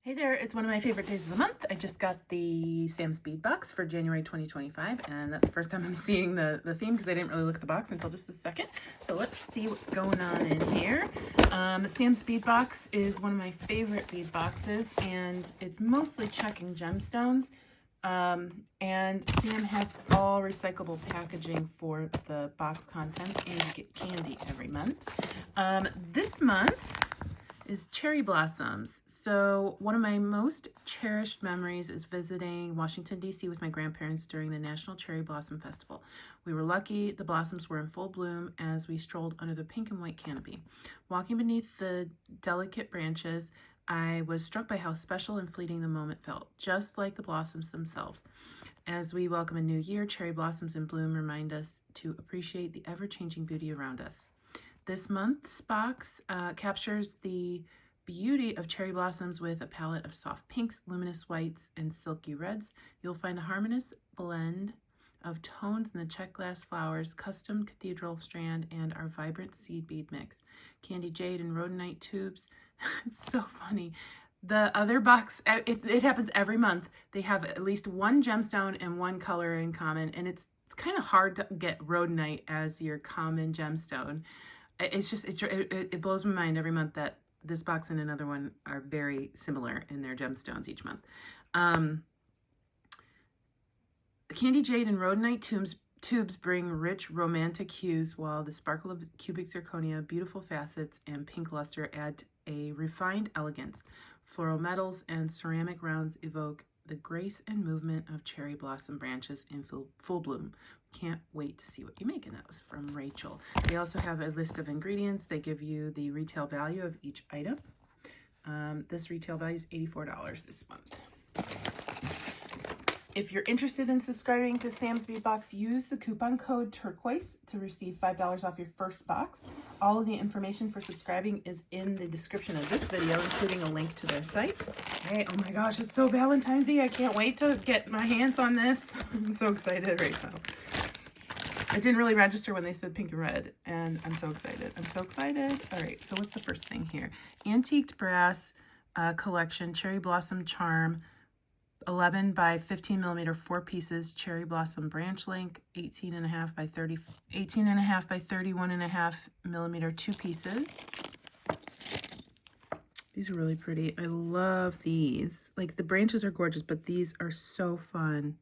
Hey there, it's one of my favorite days of the month. I just got the Sam's Bead Box for January 2025, and that's the first time I'm seeing the theme because I didn't really look at the box until just a second. So let's see what's going on in here. Sam's Bead Box is one of my favorite bead boxes, and it's mostly Czech and gemstones. And Sam has all recyclable packaging for the box contents, and you get candy every month. This month is cherry blossoms. So one of my most cherished memories is visiting Washington, D.C. with my grandparents during the National Cherry Blossom Festival. We were lucky the blossoms were in full bloom as we strolled under the pink and white canopy. Walking beneath the delicate branches, I was struck by how special and fleeting the moment felt, just like the blossoms themselves. As we welcome a new year, cherry blossoms in bloom remind us to appreciate the ever-changing beauty around us. This month's box captures the beauty of cherry blossoms with a palette of soft pinks, luminous whites, and silky reds. You'll find a harmonious blend of tones in the Czech glass flowers, custom cathedral strand, and our vibrant seed bead mix. Candy jade and rhodonite tubes. It's so funny. The other box, it happens every month. They have at least one gemstone and one color in common, and it's kind of hard to get rhodonite as your common gemstone. It's just, it blows my mind every month that this box and another one are very similar in their gemstones each month. Candy jade and rhodonite tubes bring rich romantic hues, while the sparkle of cubic zirconia, beautiful facets, and pink luster add a refined elegance. Floral metals and ceramic rounds evoke the grace and movement of cherry blossom branches in full bloom. Can't wait to see what you make. And that was from Rachel. They also have a list of ingredients. They give you the retail value of each item. This retail value is $84 this month. If you're interested in subscribing to Sam's Bead Box, use the coupon code Turquoise to receive $5 off your first box. All of the information for subscribing is in the description of this video, including a link to their site. Hey, oh my gosh, it's so Valentine's-y. I can't wait to get my hands on this. I'm so excited right now. I didn't really register when they said pink and red, and I'm so excited. I'm so excited. All right, so what's the first thing here? Antiqued brass collection, cherry blossom charm, 11 by 15 millimeter, 4 pieces, cherry blossom branch link, 18.5 by 31.5 millimeter, 2 pieces. These are really pretty. I love these. Like, the branches are gorgeous, but these are so fun.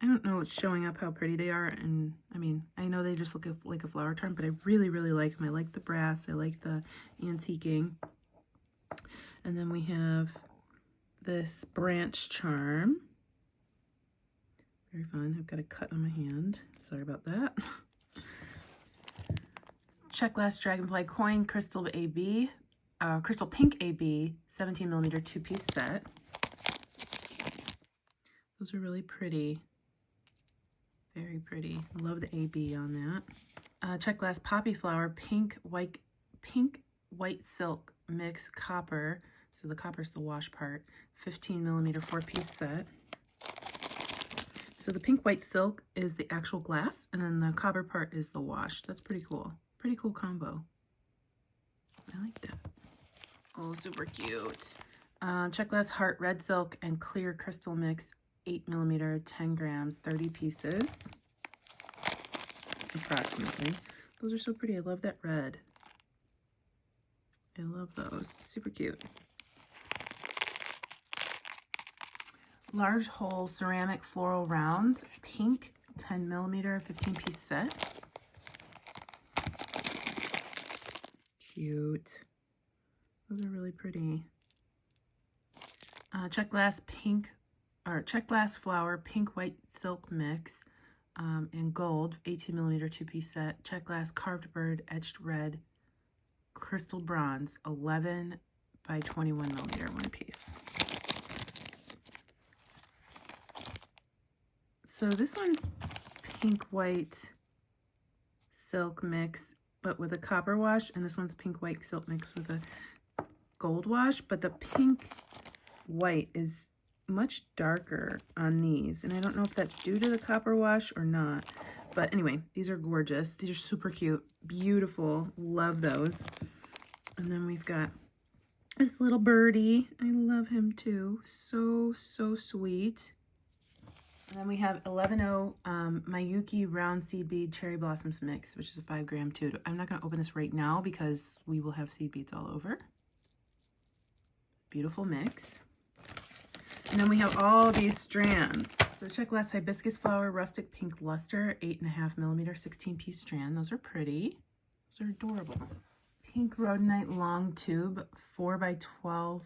I don't know what's showing up how pretty they are, and I mean, I know they just look like a flower charm, but I really, really like them. I like the brass. I like the antiquing. And then we have this branch charm. Very fun. I've got a cut on my hand. Sorry about that. Czech glass dragonfly coin, crystal AB, crystal pink AB, 17 millimeter 2-piece set. Those are really pretty. Very pretty. I love the AB on that. Czech glass poppy flower, pink white silk mix copper. So the copper is the wash part. 15 millimeter 4-piece set. So the pink white silk is the actual glass, and then the copper part is the wash. That's pretty cool. Pretty cool combo. I like that. Oh, super cute. Czech glass heart red silk and clear crystal mix, 8 millimeter, 10 grams, 30 pieces. Approximately. Those are so pretty. I love that red. I love those. Super cute. Large hole ceramic floral rounds, pink, 10 millimeter, 15-piece set. Cute. Those are really pretty. Czech glass flower, pink white silk mix, and gold, 18 millimeter 2-piece set. Czech glass carved bird, etched red, crystal bronze, 11 by 21 millimeter, 1 piece. So this one's pink white silk mix, but with a copper wash, and this one's pink white silk mix with a gold wash, but the pink white is much darker on these, and I don't know if that's due to the copper wash or not, but anyway, these are gorgeous. These are super cute, beautiful, love those. And then we've got This little birdie, I love him too. So, so sweet. And then we have 11-0 Mayuki Round Seed Bead Cherry Blossoms Mix, which is a 5 gram too. I'm not going to open this right now because we will have seed beads all over. Beautiful mix. And then we have all these strands. So Czech Glass Hibiscus Flower Rustic Pink Luster, 8.5 millimeter, 16-piece strand. Those are pretty. Those are adorable. Pink Rhodonite Long Tube, 4x12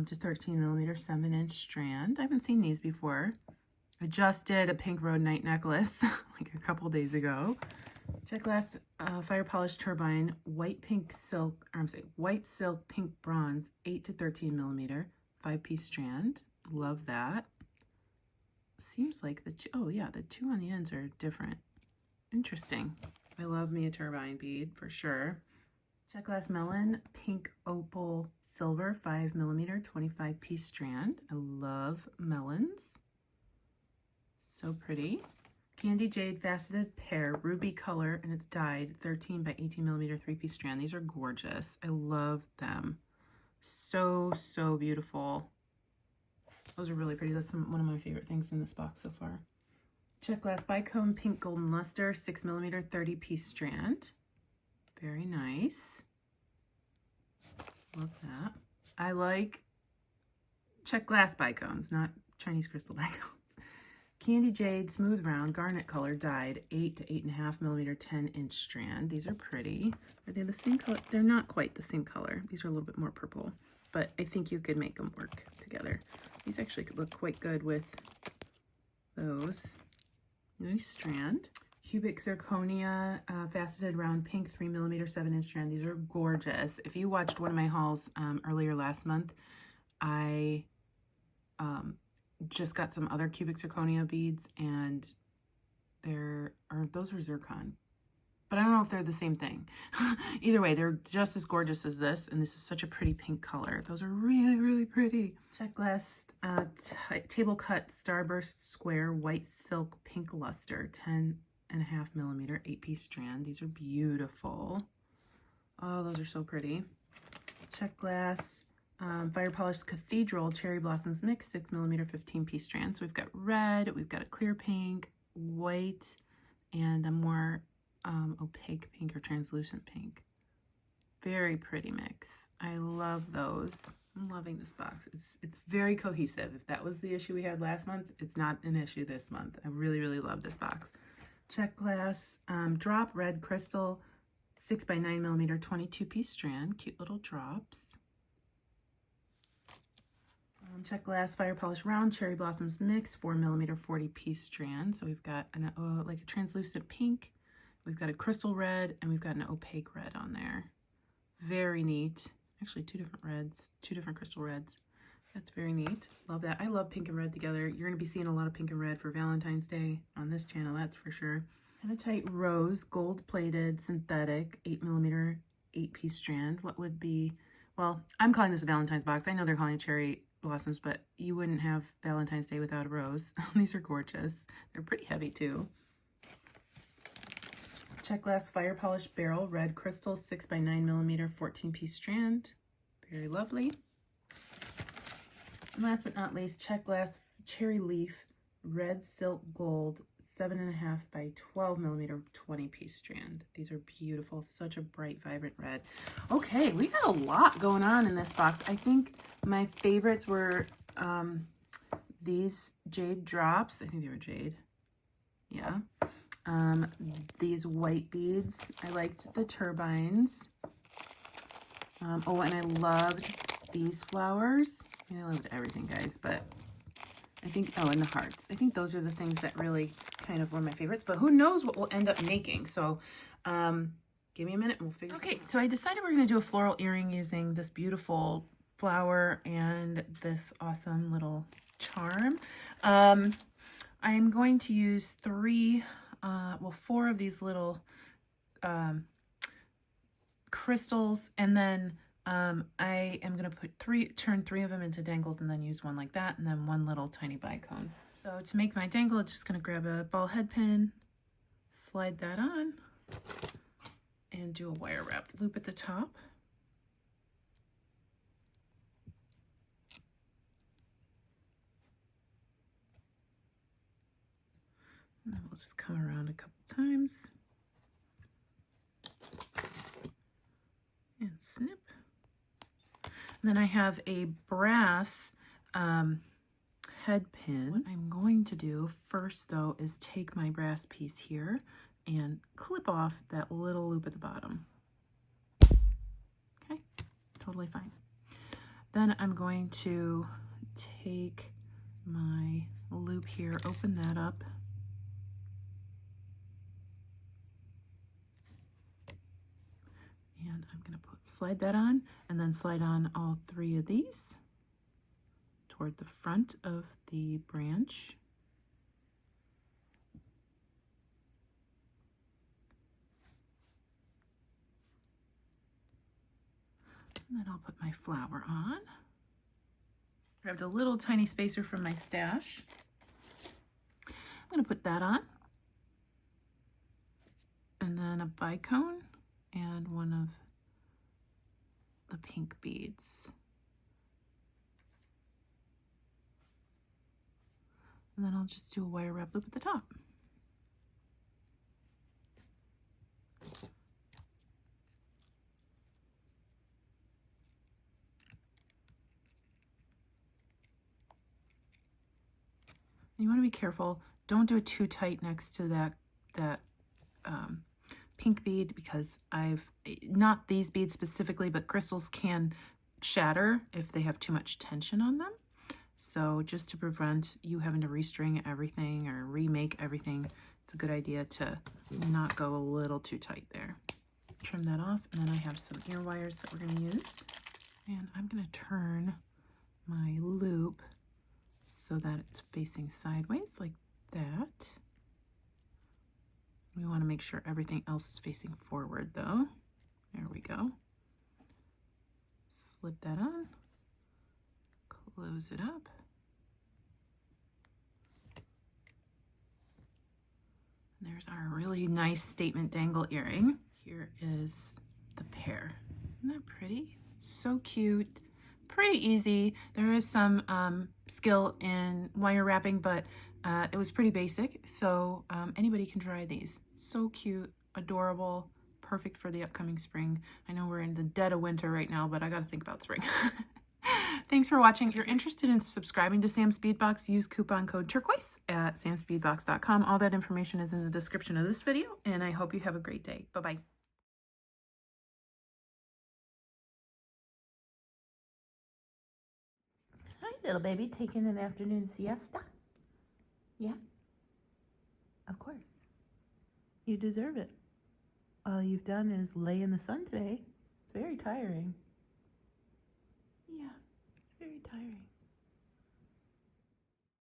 to 13 millimeter, 7-inch strand. I haven't seen these before. I just did a pink rhodonite necklace like a couple days ago. Czech Glass Fire Polish Turbine, white silk pink bronze, 8 to 13 millimeter, 5-piece strand. Love that. Seems like the two on the ends are different. Interesting. I love me a turbine bead for sure. Czech Glass Melon, pink opal silver, 5 millimeter, 25-piece strand. I love melons. So pretty. Candy Jade Faceted Pear, ruby color, and it's dyed, 13 by 18 millimeter, 3-piece strand. These are gorgeous. I love them. So, so beautiful. Those are really pretty. That's one of my favorite things in this box so far. Czech Glass Bicone Pink Golden Luster, 6 millimeter, 30-piece strand. Very nice. Love that. I like Czech Glass bicones, not Chinese crystal bicones. Candy Jade Smooth Round Garnet Color dyed, 8 to 8.5 millimeter, 10-inch strand. These are pretty. Are they the same color? They're not quite the same color. These are a little bit more purple, but I think you could make them work together. These actually could look quite good with those. Nice strand. Cubic Zirconia Faceted Round Pink 3 millimeter, 7-inch strand. These are gorgeous. If you watched one of my hauls earlier last month, I just got some other cubic zirconia beads, and those were zircon, but I don't know if they're the same thing. Either way, they're just as gorgeous as this, and this is such a pretty pink color. Those are really, really pretty. Czech Glass Table Cut Starburst Square White Silk Pink Luster, 10.5 millimeter, 8-piece strand. These are beautiful. Oh, those are so pretty. Czech Glass Fire Polished Cathedral Cherry Blossoms Mix, 6 millimeter, 15-piece strand. So we've got red, we've got a clear pink, white, and a more opaque pink or translucent pink. Very pretty mix. I love those. I'm loving this box. It's very cohesive. If that was the issue we had last month, it's not an issue this month. I really, really love this box. Czech Glass Drop Red Crystal 6 by 9 millimeter, 22-piece strand. Cute little drops. Czech Glass Fire Polish Round Cherry Blossoms Mix, 4 millimeter, 40-piece strand. So we've got like a translucent pink, we've got a crystal red, and we've got an opaque red on there. Very neat. Actually, two different reds, two different crystal reds. That's very neat. Love that. I love pink and red together. You're going to be seeing a lot of pink and red for Valentine's Day on this channel, that's for sure. Hematite Rose Gold-Plated Synthetic 8 millimeter, 8-piece strand. What would be, well, I'm calling this a Valentine's box. I know they're calling it cherry blossoms, but you wouldn't have Valentine's Day without a rose. These are gorgeous. They're pretty heavy too. Czech Glass Fire Polish Barrel Red Crystal 6 by 9 millimeter, 14-piece strand. Very lovely. And last but not least, Czech Glass Cherry Leaf Red Silk Gold 7.5 by 12 millimeter, 20-piece strand. These are beautiful. Such a bright, vibrant red. Okay, we got a lot going on in this box. I think my favorites were these jade drops. I think they were jade. Yeah. These white beads. I liked the turbines. Oh, and I loved these flowers. I mean, I loved everything, guys, but I think, oh, and the hearts. I think those are the things that really kind of were my favorites, but who knows what we'll end up making. So give me a minute and we'll figure something out. So I decided we're going to do a floral earring using this beautiful flower and this awesome little charm. I'm going to use four of these little crystals, and then I am going to turn three of them into dangles and then use one like that, and then one little tiny bicone. So to make my dangle, I'm just going to grab a ball head pin, slide that on, and do a wire wrap loop at the top. And we'll just come around a couple times and snip. And then I have a brass head pin. What I'm going to do first though is take my brass piece here and clip off that little loop at the bottom. Okay, totally fine. Then I'm going to take my loop here, open that up, and I'm going to slide that on, and then slide on all 3 of these toward the front of the branch. And then I'll put my flower on. Grabbed a little tiny spacer from my stash. I'm going to put that on. And then a bicone and one of the pink beads. And then I'll just do a wire wrap loop at the top. You want to be careful. Don't do it too tight next to that pink bead, because not these beads specifically, but crystals can shatter if they have too much tension on them. So just to prevent you having to restring everything or remake everything, it's a good idea to not go a little too tight there. Trim that off, and then I have some ear wires that we're going to use. And I'm going to turn my loop so that it's facing sideways like that. We want to make sure everything else is facing forward though. There we go. Slip that on, close it up. There's our really nice statement dangle earring. Here is the pair. Isn't that pretty? So cute. Pretty easy. There is some skill in wire wrapping, but it was pretty basic, so anybody can try these. So cute, adorable, perfect for the upcoming spring. I know we're in the dead of winter right now, but I gotta think about spring. Thanks for watching. If you're interested in subscribing to Sam's Bead Box, use coupon code Turquoise at samsbeadbox.com. All that information is in the description of this video, and I hope you have a great day. Bye-bye. Hi, little baby, taking an afternoon siesta? Yeah? Of course. You deserve it. All you've done is lay in the sun today. It's very tiring. Yeah, it's very tiring.